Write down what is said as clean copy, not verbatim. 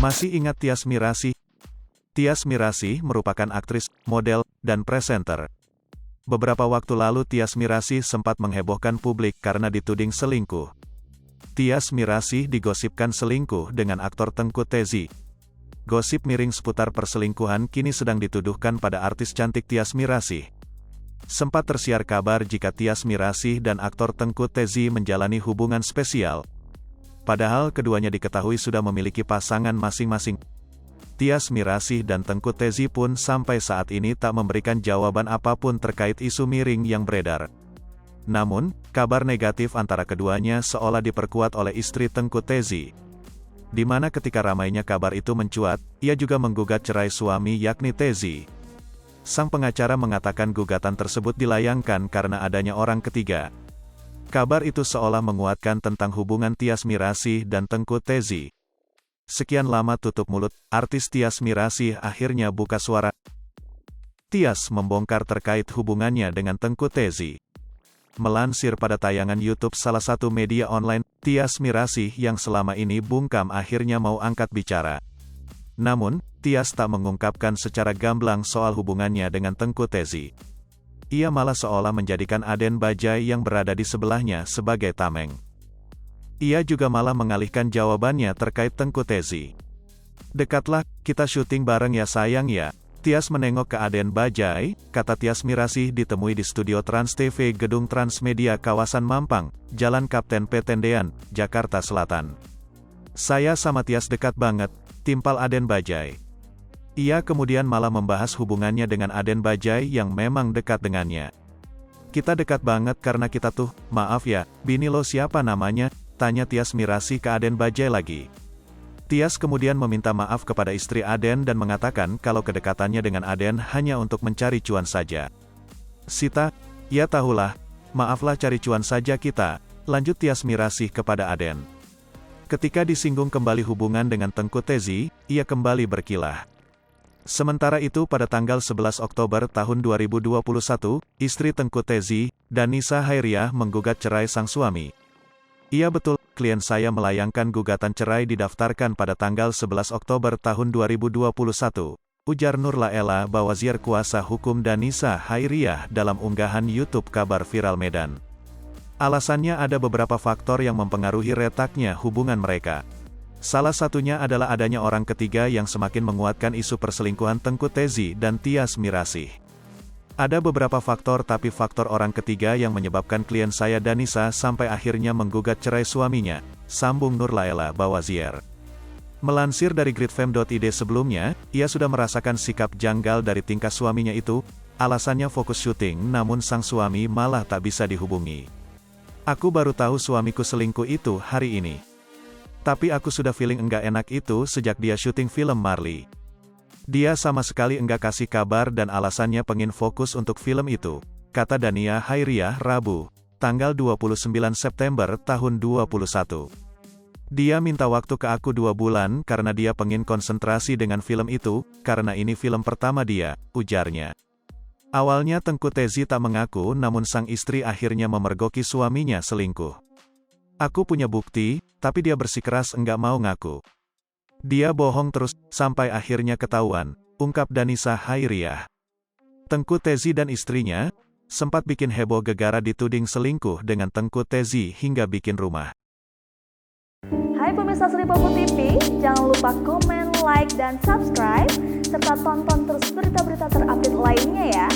Masih ingat Tyas Mirasih? Tyas Mirasih merupakan aktris, model, dan presenter. Beberapa waktu lalu Tyas Mirasih sempat menghebohkan publik karena dituding selingkuh. Tyas Mirasih digosipkan selingkuh dengan aktor Tengku Tezi. Gosip miring seputar perselingkuhan kini sedang dituduhkan pada artis cantik Tyas Mirasih. Sempat tersiar kabar jika Tyas Mirasih dan aktor Tengku Tezi menjalani hubungan spesial. Padahal keduanya diketahui sudah memiliki pasangan masing-masing. Tyas Mirasih dan Tengku Tezi pun sampai saat ini tak memberikan jawaban apapun terkait isu miring yang beredar. Namun, kabar negatif antara keduanya seolah diperkuat oleh istri Tengku Tezi. Di mana ketika ramainya kabar itu mencuat, ia juga menggugat cerai suami yakni Tezi. Sang pengacara mengatakan gugatan tersebut dilayangkan karena adanya orang ketiga. Kabar itu seolah menguatkan tentang hubungan Tyas Mirasih dan Tengku Tezi. Sekian lama tutup mulut, artis Tyas Mirasih akhirnya buka suara. Tyas membongkar terkait hubungannya dengan Tengku Tezi. Melansir pada tayangan YouTube salah satu media online, Tyas Mirasih yang selama ini bungkam akhirnya mau angkat bicara. Namun, Tyas tak mengungkapkan secara gamblang soal hubungannya dengan Tengku Tezi. Ia malah seolah menjadikan Aden Bajaj yang berada di sebelahnya sebagai tameng. Ia juga malah mengalihkan jawabannya terkait Tengku Tezi. "Dekatlah, kita syuting bareng ya sayang ya." Tyas menengok ke Aden Bajaj, kata Tyas Mirasih ditemui di studio Trans TV Gedung Transmedia kawasan Mampang, Jalan Kapten Petendean, Jakarta Selatan. "Saya sama Tyas dekat banget," timpal Aden Bajaj. Ia kemudian malah membahas hubungannya dengan Aden Bajaj yang memang dekat dengannya. "Kita dekat banget karena kita tuh, maaf ya, bini lo siapa namanya?" tanya Tyas Mirasih ke Aden Bajaj lagi. Tyas kemudian meminta maaf kepada istri Aden dan mengatakan kalau kedekatannya dengan Aden hanya untuk mencari cuan saja. "Sita, ya tahulah, maaflah cari cuan saja kita," lanjut Tyas Mirasih kepada Aden. Ketika disinggung kembali hubungan dengan Tengku Tezi, ia kembali berkilah. Sementara itu pada tanggal 11 Oktober tahun 2021, istri Tengku Tezi, Danisa Hairiah menggugat cerai sang suami. "Iya betul, klien saya melayangkan gugatan cerai didaftarkan pada tanggal 11 Oktober tahun 2021, ujar Nur Laela Bawazir kuasa hukum Danisa Hairiah dalam unggahan YouTube Kabar Viral Medan. Alasannya ada beberapa faktor yang mempengaruhi retaknya hubungan mereka. Salah satunya adalah adanya orang ketiga yang semakin menguatkan isu perselingkuhan Tengku Tezi dan Tyas Mirasih. Ada beberapa faktor tapi faktor orang ketiga yang menyebabkan klien saya Danisa sampai akhirnya menggugat cerai suaminya," sambung Nur Laela Bawazir. Melansir dari gridfam.id sebelumnya, ia sudah merasakan sikap janggal dari tingkah suaminya itu, alasannya fokus syuting namun sang suami malah tak bisa dihubungi. "Aku baru tahu suamiku selingkuh itu hari ini. Tapi aku sudah feeling enggak enak itu sejak dia syuting film Marley. Dia sama sekali enggak kasih kabar dan alasannya pengen fokus untuk film itu," kata Dania Hairiah Rabu, tanggal 29 September tahun 2021. "Dia minta waktu ke aku 2 bulan karena dia pengen konsentrasi dengan film itu, karena ini film pertama dia," ujarnya. Awalnya Tengku Tezi tak mengaku namun sang istri akhirnya memergoki suaminya selingkuh. "Aku punya bukti, tapi dia bersikeras enggak mau ngaku. Dia bohong terus, sampai akhirnya ketahuan," ungkap Danisa Hairiah. Tengku Tezi dan istrinya sempat bikin heboh gegara dituding selingkuh dengan Tengku Tezi hingga bikin rumah. Hai pemirsa Sri Popo TV, jangan lupa komen, like, dan subscribe, serta tonton terus berita-berita terupdate lainnya ya.